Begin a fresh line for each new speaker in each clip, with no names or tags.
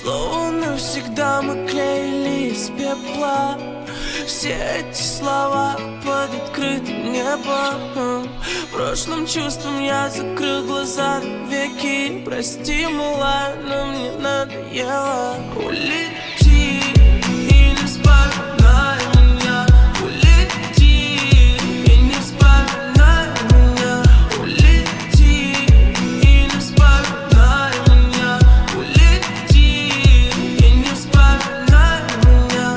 Словно навсегда мы клеили из пепла все эти слова под открытым небом. Прошлым чувством я закрыл глаза веки. Прости, милая, но мне надоело. Улети и не вспоминай меня. Улети и не вспоминай меня. Улети и не вспоминай меня. Улети и не вспоминай меня.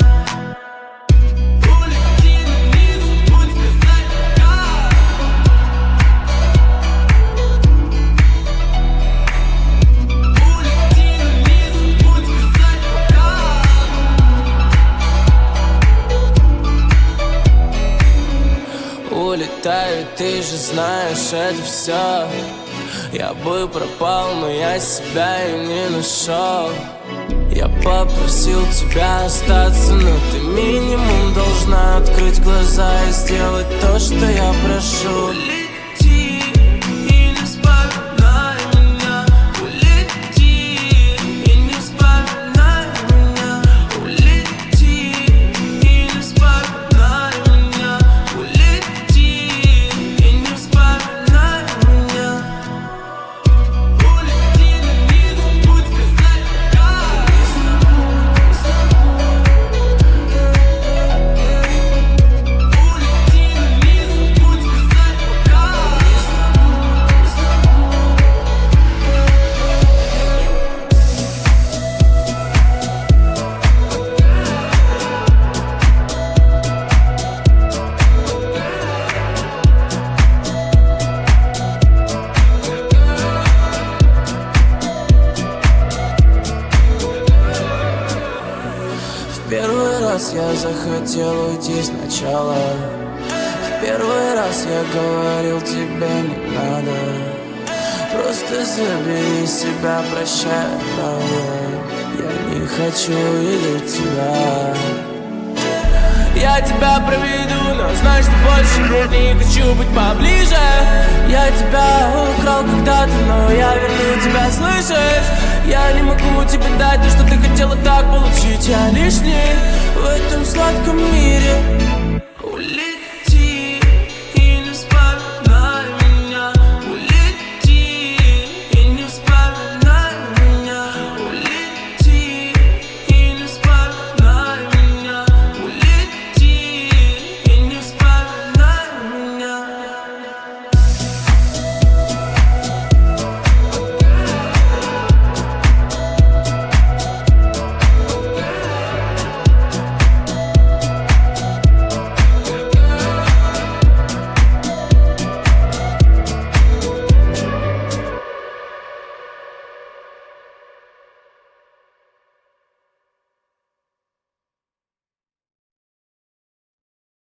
Улети, но не забудь сказать пока. Улети, но не забудь сказать пока. Улетаю, ты же знаешь, это все. Я бы пропал, но я себя и не нашел. Я попросил тебя остаться, но ты минимум должна открыть глаза и сделать то, что я прошу. Улети и не вспоминай меня. Улети и не вспоминай меня. Улети и не вспоминай меня. Улети и не вспоминай меня. Улети, но не забудь сказать пока. Улети, но не забудь сказать пока. В первый раз я захотел уйти сначала. В первый раз я говорил тебе не надо. Просто забери себя, прощай, я не хочу видеть тебя. Я тебя проведу, но знай, что больше не хочу быть поближе. Я тебя украл когда-то, но я верну тебя, слышишь? Я не могу тебе дать то, что ты хотела так получить. Я лишний в этом сладком мире.